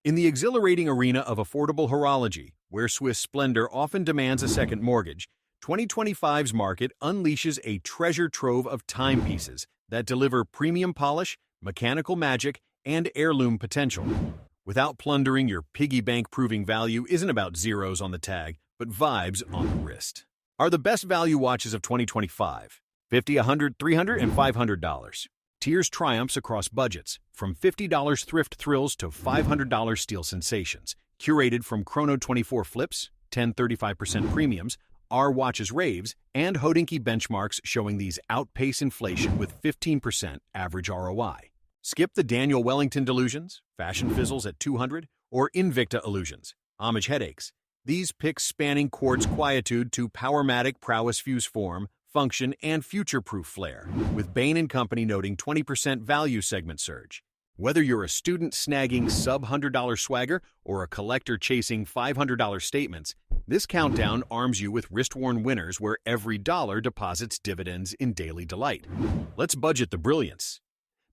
In the exhilarating arena of affordable horology, where Swiss splendor often demands a second mortgage, 2025's market unleashes a treasure trove of timepieces that deliver premium polish, mechanical magic, and heirloom potential. Without plundering, your piggy bank proving value isn't about zeros on the tag, but vibes on the wrist. Are the best value watches of 2025. $50, $100, $300, and $500. Tiers triumphs across budgets, from $50 thrift thrills to $500 steel sensations. Curated from Chrono 24 flips, 10-35% premiums, R watches raves, and Hodinkee benchmarks showing these outpace inflation with 15% average ROI. Skip the Daniel Wellington delusions, fashion fizzles at $200, or Invicta illusions, homage headaches. These picks spanning quartz quietude to Powermatic prowess fuse form, function, and future-proof flair, with Bain & Company noting 20% value segment surge. Whether you're a student snagging sub-$100 swagger or a collector chasing $500 statements, this countdown arms you with wrist-worn winners where every dollar deposits dividends in daily delight. Let's budget the brilliance.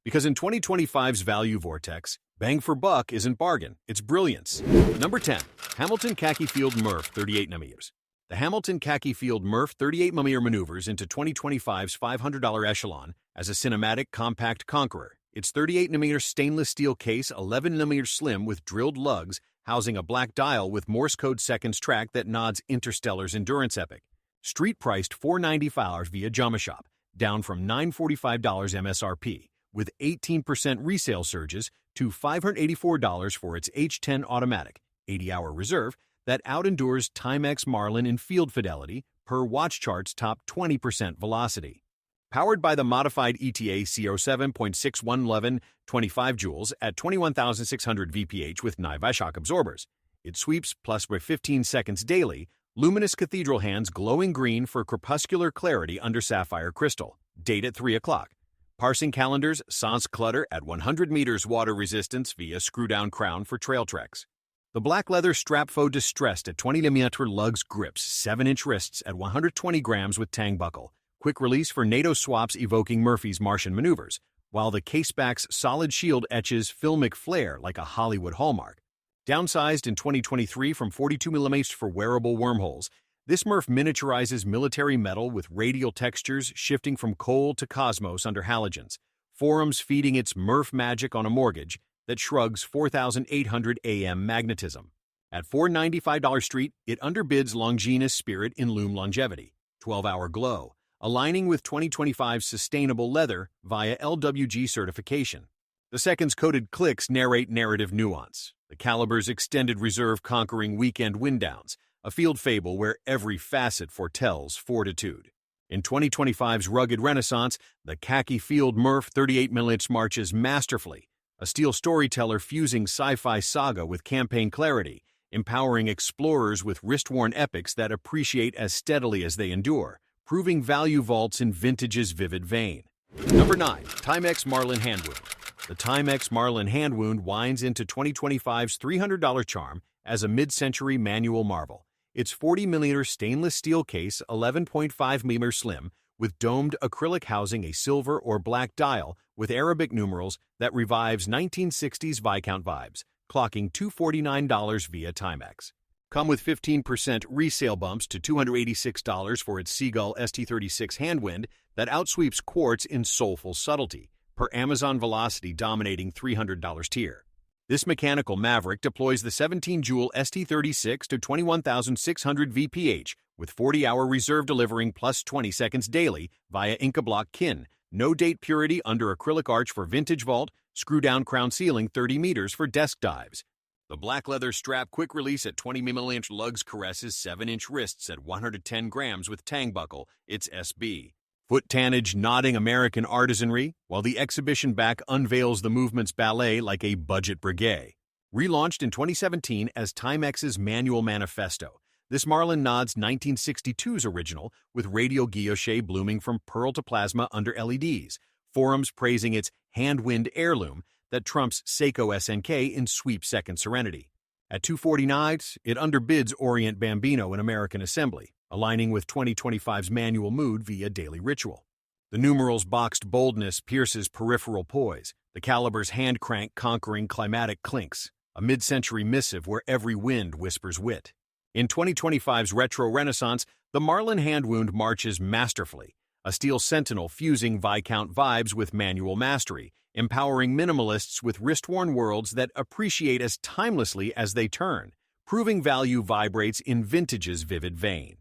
Because in 2025's value vortex, bang for buck isn't bargain, it's brilliance. Number 10. Hamilton Khaki Field Murf 38mm. The Hamilton Khaki Field Murf 38mm maneuvers into 2025's $500 echelon as a cinematic compact conqueror. Its 38mm stainless steel case, 11mm slim with drilled lugs, housing a black dial with Morse code seconds track that nods Interstellar's endurance epic. Street priced $495 via JamaShop, down from $945 MSRP, with 18% resale surges to $584 for its H10 automatic, 80-hour reserve, that outendures Timex Marlin in field fidelity per watch chart's top 20% velocity. Powered by the modified ETA C07.6111 25 joules at 21,600 VPH with Nivai shock absorbers. It sweeps plus by 15 seconds daily, luminous cathedral hands glowing green for crepuscular clarity under sapphire crystal. Date at 3 o'clock. Parsing calendars, sans clutter at 100 meters water resistance via screw-down crown for trail treks. The black leather strap faux distressed at 20mm lugs grips 7-inch wrists at 120 grams with tang buckle. Quick release for NATO swaps evoking Murphy's Martian maneuvers, while the caseback's solid shield etches filmic flair like a Hollywood hallmark. Downsized in 2023 from 42mm for wearable wormholes, this Murf miniaturizes military metal with radial textures shifting from coal to cosmos under halogens, forums feeding its Murf magic on a mortgage that shrugs 4,800 AM magnetism. At $495 street, it underbids Longines spirit in loom longevity, 12-hour glow, aligning with 2025's sustainable leather via LWG certification. The seconds coded clicks narrate narrative nuance, the caliber's extended reserve conquering weekend wind-downs, a field fable where every facet foretells fortitude. In 2025's rugged renaissance, the Khaki Field Murf 38mm marches masterfully, a steel storyteller fusing sci-fi saga with campaign clarity, empowering explorers with wrist-worn epics that appreciate as steadily as they endure, proving value vaults in vintage's vivid vein. Number 9. Timex Marlin Handwound. The Timex Marlin Handwound winds into 2025's $300 charm as a mid-century manual marvel. Its 40mm stainless steel case, 11.5mm slim, with domed acrylic housing a silver or black dial with Arabic numerals that revives 1960s Viscount vibes, clocking $249 via Timex. Come with 15% resale bumps to $286 for its Seagull ST36 handwind that outsweeps quartz in soulful subtlety, per Amazon Velocity dominating $300 tier. This mechanical maverick deploys the 17-joule ST36 to 21,600 VPH with 40-hour reserve delivering plus 20 seconds daily via Inca Block kin, no date purity under acrylic arch for vintage vault, screw-down crown ceiling 30 meters for desk dives. The black leather strap quick release at 20mm lugs caresses 7-inch wrists at 110 grams with tang buckle, it's SB. Foot tannage nodding American artisanry, while the exhibition back unveils the movement's ballet like a budget breguet. Relaunched in 2017 as Timex's manual manifesto, this Marlin nods 1962's original with radial guilloche blooming from pearl to plasma under LEDs, forums praising its hand-wind heirloom that trumps Seiko SNK in sweep-second serenity. At $249, it underbids Orient Bambino in American assembly, aligning with 2025's manual mood via daily ritual. The numerals' boxed boldness pierces peripheral poise, the caliber's hand crank conquering climatic clinks, a mid-century missive where every wind whispers wit. In 2025's retro renaissance, the Marlin handwound marches masterfully, a steel sentinel fusing Viscount vibes with manual mastery, empowering minimalists with wrist-worn worlds that appreciate as timelessly as they turn. Proving value vibrates in vintage's vivid vein.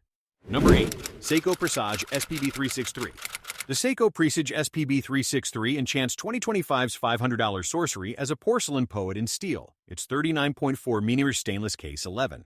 Number 8. Seiko Presage SPB363. The Seiko Presage SPB363 enchants 2025's $500 sorcery as a porcelain poet in steel. Its 39.4mm stainless case 11.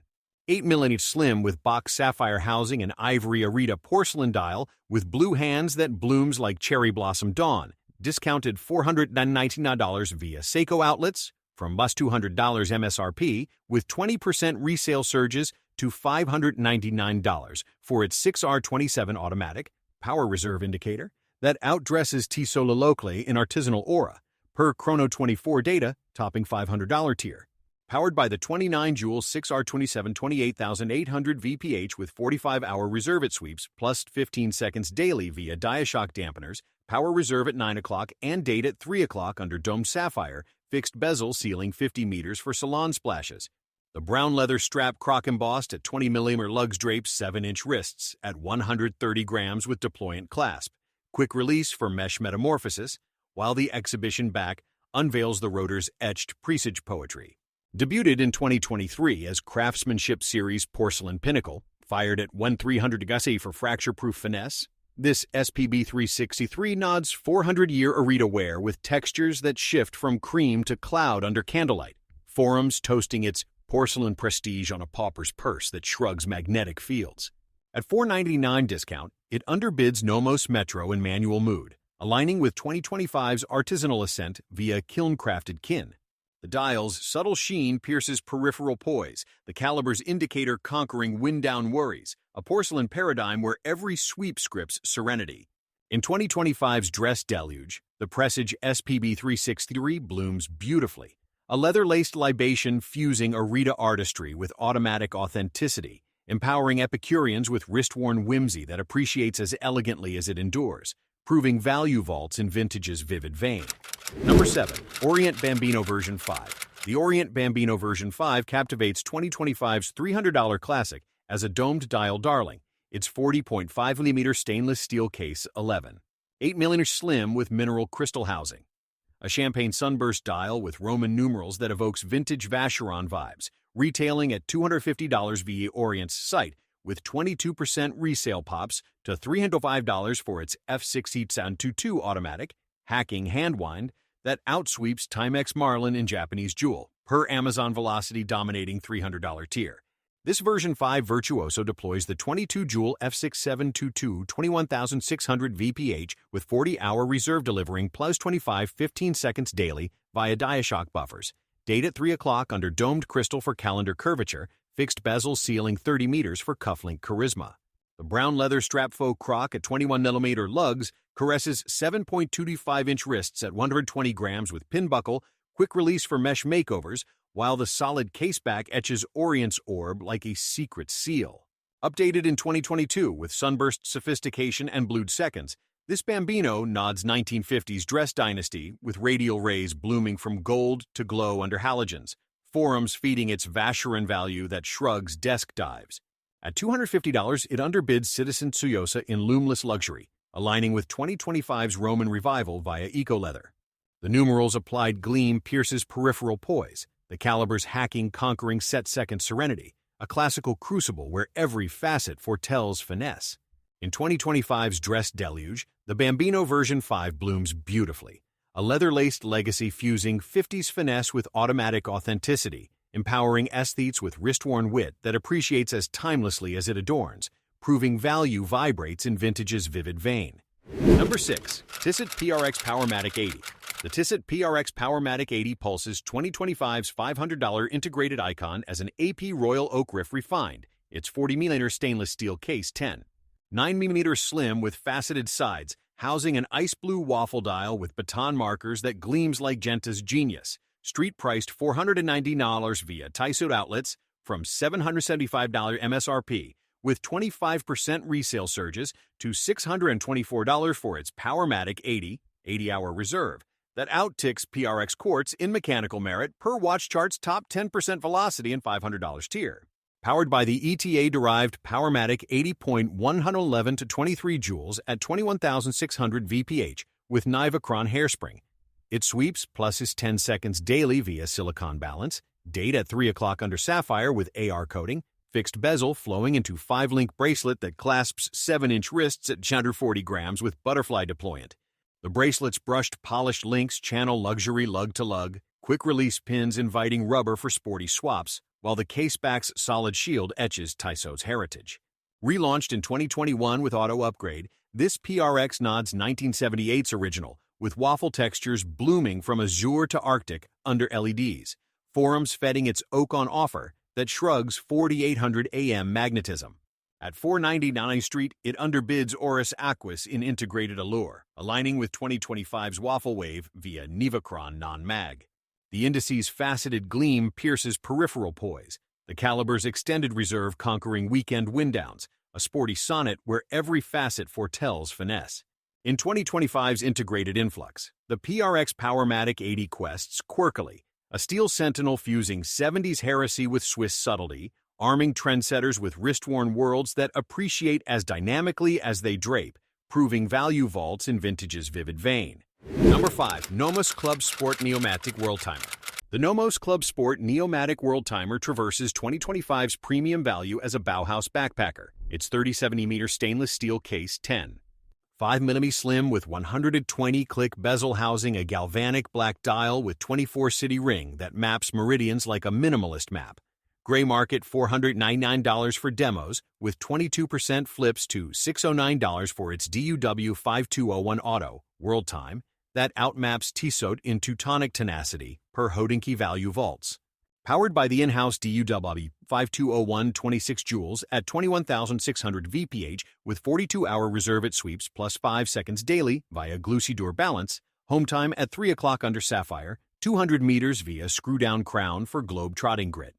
8mm slim with box sapphire housing and ivory Arita porcelain dial with blue hands that blooms like cherry blossom dawn. Discounted $499 via Seiko outlets from +$200 MSRP with 20% resale surges to $599 for its 6R27 automatic power reserve indicator that outdresses Tissot Loco in artisanal aura, per Chrono 24 data topping $500 tier. Powered by the 29-jewel 6R27 28,800 VPH with 45-hour reserve at sweeps plus 15 seconds daily via Diashock dampeners, power reserve at 9 o'clock and date at 3 o'clock under domed sapphire, fixed bezel ceiling 50 meters for salon splashes. The brown leather strap croc embossed at 20mm lugs drapes 7-inch wrists at 130 grams with deployant clasp. Quick release for mesh metamorphosis, while the exhibition back unveils the rotor's etched presage poetry. Debuted in 2023 as Craftsmanship Series Porcelain Pinnacle, fired at 1,300 Gussie for fracture-proof finesse, this SPB363 nods 400-year Arita wear with textures that shift from cream to cloud under candlelight, forums toasting its porcelain prestige on a pauper's purse that shrugs magnetic fields. At $499 discount, it underbids Nomos Metro in manual mood, aligning with 2025's artisanal ascent via kiln-crafted kin. The dial's subtle sheen pierces peripheral poise, the caliber's indicator conquering wind-down worries, a porcelain paradigm where every sweep scripts serenity. In 2025's dress deluge, the Presage SPB363 blooms beautifully, a leather-laced libation fusing Arita artistry with automatic authenticity, empowering Epicureans with wrist-worn whimsy that appreciates as elegantly as it endures, proving value vaults in vintage's vivid vein. Number 7. Orient Bambino version 5. The Orient Bambino version 5 captivates 2025's $300 classic as a domed dial darling, its 40.5mm stainless steel case 11. 8mm slim with mineral crystal housing. A champagne sunburst dial with Roman numerals that evokes vintage Vacheron vibes, retailing at $250 via Orient's site, with 22% resale pops to $305 for its F6 automatic, hacking handwind that outsweeps Timex Marlin in Japanese jewel, per Amazon Velocity dominating $300 tier. This version 5 virtuoso deploys the 22-jewel F6722 21,600 VPH with 40-hour reserve delivering plus 15 seconds daily via Diashock buffers. Date at 3 o'clock under domed crystal for calendar curvature, fixed bezel ceiling 30 meters for cufflink charisma. The brown leather strap faux croc at 21mm lugs caresses 7.25-inch wrists at 120 grams with pin buckle, quick release for mesh makeovers, while the solid caseback etches Orient's orb like a secret seal. Updated in 2022 with sunburst sophistication and blued seconds, this Bambino nods 1950s dress dynasty with radial rays blooming from gold to glow under halogens, forums feeding its Vacheron value that shrugs desk dives. At $250, it underbids Citizen Tsuyosa in loomless luxury, aligning with 2025's Roman revival via eco-leather. The numerals' applied gleam pierces peripheral poise, the caliber's hacking conquering set-second serenity, a classical crucible where every facet foretells finesse. In 2025's dress deluge, the Bambino version 5 blooms beautifully, a leather-laced legacy fusing 50s finesse with automatic authenticity, empowering aesthetes with wrist-worn wit that appreciates as timelessly as it adorns, proving value vibrates in vintage's vivid vein. Number 6. Tissot PRX Powermatic 80. The Tissot PRX Powermatic 80 pulses 2025's $500 integrated icon as an AP Royal Oak Riff refined, its 40mm stainless steel case 10. 9mm slim with faceted sides, housing an ice blue waffle dial with baton markers that gleams like Genta's genius. Street priced $490 via Tissot outlets from $775 MSRP, with 25% resale surges to $624 for its Powermatic 80 80-hour reserve. that outticks PRX quartz in mechanical merit per Watch Chart's top 10% velocity and $500 tier. Powered by the ETA-derived Powermatic 80.111 to 23 joules at 21,600 VPH with Nivacron hairspring. It sweeps plus is 10 seconds daily via silicon balance, date at 3 o'clock under sapphire with AR coating, fixed bezel flowing into 5-link bracelet that clasps 7-inch wrists at 140 grams with butterfly deployant. The bracelet's brushed polished links channel luxury lug-to-lug, quick-release pins inviting rubber for sporty swaps, while the caseback's solid shield etches Tissot's heritage. Relaunched in 2021 with auto upgrade, this PRX nods 1978's original, with waffle textures blooming from azure to Arctic under LEDs, forums feting its oak on offer that shrugs 4800 AM magnetism. At 499 Street, it underbids Oris Aquis in integrated allure, aligning with 2025's Waffle Wave via Nivacron non-mag. The indice's faceted gleam pierces peripheral poise, the caliber's extended reserve conquering weekend wind-downs, a sporty sonnet where every facet foretells finesse. In 2025's integrated influx, the PRX Powermatic 80 quests quirkily, a steel sentinel fusing 70s heresy with Swiss subtlety, arming trendsetters with wrist-worn worlds that appreciate as dynamically as they drape, proving value vaults in vintage's vivid vein. Number 5. Nomos Club Sport Neomatic World Timer. The Nomos Club Sport Neomatic World Timer traverses 2025's premium value as a Bauhaus backpacker. Its 3070mm stainless steel case 5mm slim with 120-click bezel housing a galvanic black dial with 24-city ring that maps meridians like a minimalist map. Gray market $499 for demos, with 22% flips to $609 for its DUW 5201 Auto, World Time, that outmaps Tissot in Teutonic tenacity per Hodinkee value vaults. Powered by the in-house DUW 5201 26 joules at 21,600 VPH with 42-hour reserve it sweeps plus 5 seconds daily via Glucidur balance, home time at 3 o'clock under sapphire, 200 meters via screw-down crown for globe-trotting grit.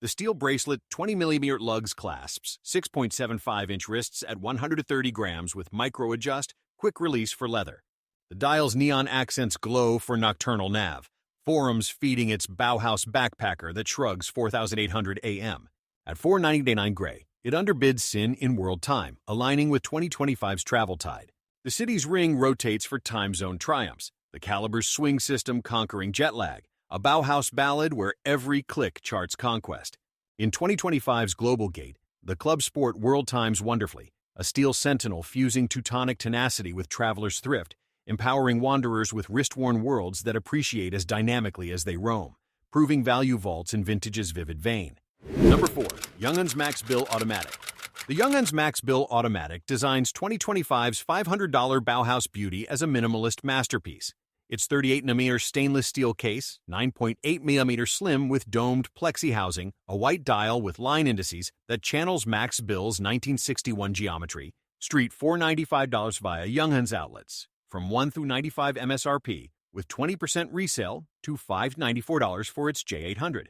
The steel bracelet 20mm lugs clasps 6.75-inch wrists at 130 grams with micro-adjust, quick release for leather. The dial's neon accents glow for nocturnal nav, forums feeding its Bauhaus backpacker that shrugs 4,800 AM. At $499 gray, it underbids Sin in World Time, aligning with 2025's travel tide. The city's ring rotates for time zone triumphs, the caliber's swing system conquering jet lag, a Bauhaus ballad where every click charts conquest. In 2025's Global Gate, the Club Sport World Times wonderfully, a steel sentinel fusing Teutonic tenacity with traveler's thrift, empowering wanderers with wrist-worn worlds that appreciate as dynamically as they roam, proving value vaults in vintage's vivid vein. Number 4. Junghans Max Bill Automatic. The Junghans Max Bill Automatic designs 2025's $500 Bauhaus beauty as a minimalist masterpiece. Its 38mm stainless steel case, 9.8mm slim with domed plexi housing, a white dial with line indices that channels Max Bill's 1961 geometry, street $495 via Junghans outlets, from 1 through 95 MSRP, with 20% resale to $594 for its J800.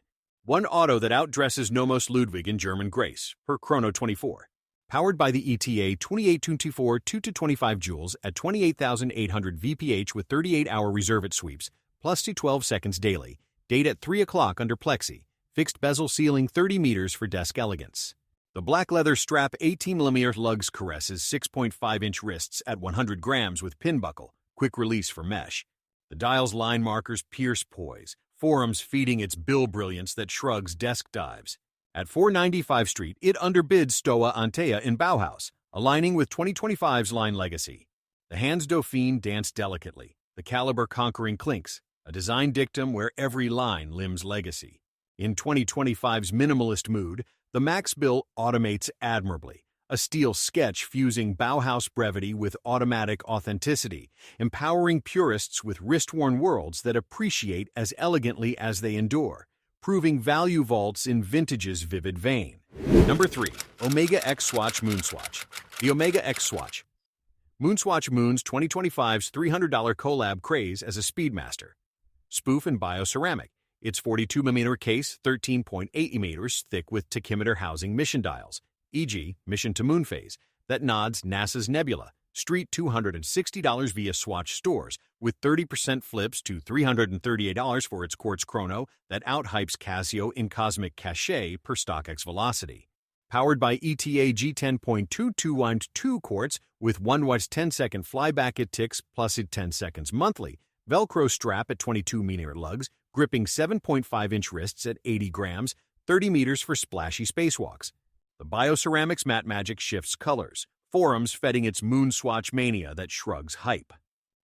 One auto that outdresses Nomos Ludwig in German Grace, per Chrono 24. Powered by the ETA 2824 2-25 joules at 28,800 VPH with 38-hour reserve it sweeps, plus to 12 seconds daily, date at 3 o'clock under plexi, fixed bezel ceiling 30 meters for desk elegance. The black leather strap 18mm lugs caresses 6.5-inch wrists at 100 grams with pin buckle, quick release for mesh. The dial's line markers pierce poise, forums feeding its bill brilliance that shrugs desk dives. At 495 Street, it underbids Stoa Antea in Bauhaus, aligning with 2025's line legacy. The hands Dauphine dance delicately, the caliber conquering clinks, a design dictum where every line limbs legacy. In 2025's minimalist mood, the Max Bill automates admirably, a steel sketch fusing Bauhaus brevity with automatic authenticity, empowering purists with wrist-worn worlds that appreciate as elegantly as they endure, proving value vaults in vintage's vivid vein. Number 3. Omega X Swatch MoonSwatch. The Omega X Swatch. MoonSwatch moons 2025's $300 collab craze as a speedmaster. Spoof and bioceramic. Its 42mm case, 13.8mm thick with tachymeter housing mission dials, e.g., mission to moon phase, that nods NASA's nebula, Street $260 via Swatch stores, with 30% flips to $338 for its quartz chrono that outhypes Casio in cosmic cachet per StockX velocity. Powered by ETA G10.221-2 quartz with 1 watts 10-second flyback it ticks plus it 10 seconds monthly, Velcro strap at 22mm lugs, gripping 7.5-inch wrists at 80 grams, 30 meters for splashy spacewalks. The Bioceramics Matte Magic shifts colors, forums feeding its MoonSwatch mania that shrugs hype.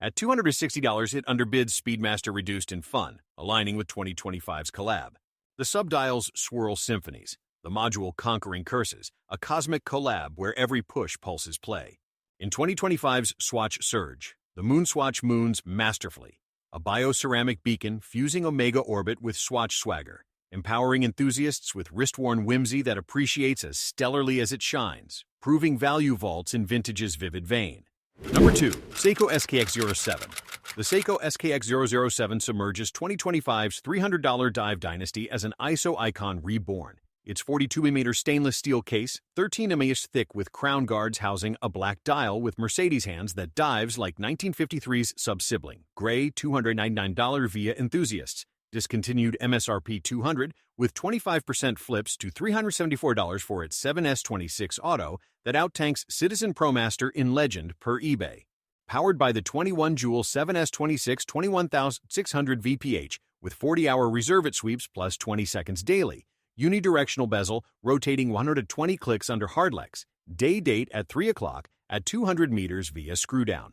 At $260, it underbids Speedmaster Reduced in Fun, aligning with 2025's collab. The subdials swirl symphonies, the module conquering curses, a cosmic collab where every push pulses play. In 2025's Swatch Surge, the MoonSwatch moons masterfully, a bioceramic beacon fusing Omega orbit with Swatch swagger, empowering enthusiasts with wrist-worn whimsy that appreciates as stellarly as it shines, proving value vaults in vintage's vivid vein. Number 2. Seiko SKX007. The Seiko SKX007 submerges 2025's $300 dive dynasty as an ISO icon reborn. Its 42mm stainless steel case, 13mm thick with crown guards housing a black dial with Mercedes hands that dives like 1953's sub-sibling, gray $299 via enthusiasts. Discontinued MSRP $200 with 25% flips to $374 for its 7S26 Auto that outtanks Citizen ProMaster in Legend per eBay. Powered by the 21-jewel 7S26 21600 VPH with 40-hour reserve it sweeps plus 20 seconds daily. Unidirectional bezel, rotating 120 clicks under hardlex. Day date at 3 o'clock at 200 meters via screwdown.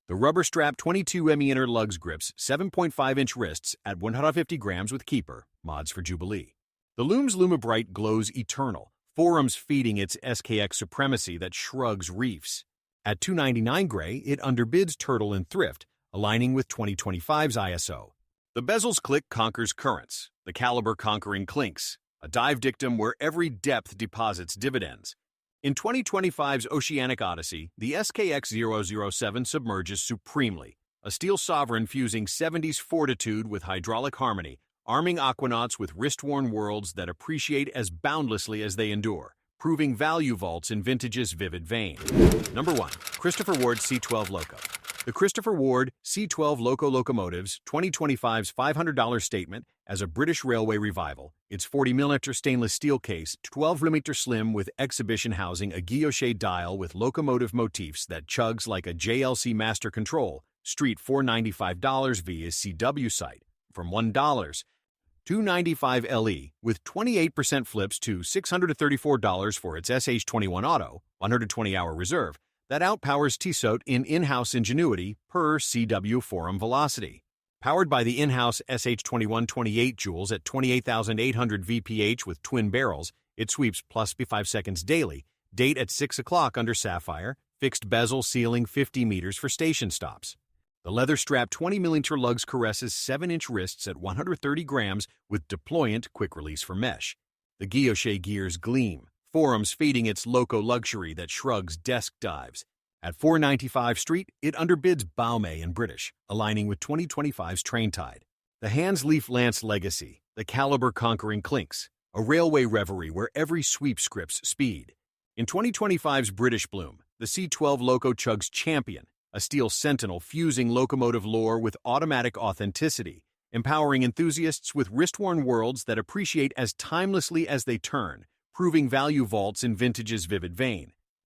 The rubber strap 22mm inner lugs grips 7.5-inch wrists at 150 grams with keeper, mods for Jubilee. The Lume's Lumibright glows eternal, forums feeding its SKX supremacy that shrugs reefs. At $299 gray, it underbids Turtle and Thrift, aligning with 2025's ISO. The bezel's click conquers currents, the caliber conquering clinks, a dive dictum where every depth deposits dividends. In 2025's Oceanic Odyssey, the SKX007 submerges supremely, a steel sovereign fusing 70s fortitude with hydraulic harmony, arming aquanauts with wrist-worn worlds that appreciate as boundlessly as they endure, proving value vaults in vintage's vivid vein. Number 1. Christopher Ward C12 Loco. The Christopher Ward C12 Loco locomotives 2025's $500 statement as a British railway revival. Its 40mm stainless steel case, 12mm slim with exhibition housing a guilloche dial with locomotive motifs that chugs like a JLC master control, street $495 via CW site, from $1. $295 LE with 28% flips to $634 for its SH21 Auto, 120-hour reserve, that outpowers Tissot in in-house ingenuity per CW forum velocity. Powered by the in-house SH21 28 joules at 28,800 VPH with twin barrels, it sweeps plus 5 seconds daily, date at 6 o'clock under Sapphire, fixed bezel ceiling 50 meters for station stops. The leather-strapped 20mm lugs caresses 7-inch wrists at 130 grams with deployant quick release for mesh. The guilloche gears gleam, forums feeding its Loco luxury that shrugs desk dives. At $495 street, it underbids Baume in British, aligning with 2025's Traintide. The Hans Leaf Lance legacy, the caliber conquering clinks, a railway reverie where every sweep scripts speed. In 2025's British bloom, the C12 Loco chugs champion, a steel sentinel fusing locomotive lore with automatic authenticity, empowering enthusiasts with wrist-worn worlds that appreciate as timelessly as they turn, proving value vaults in vintage's vivid vein.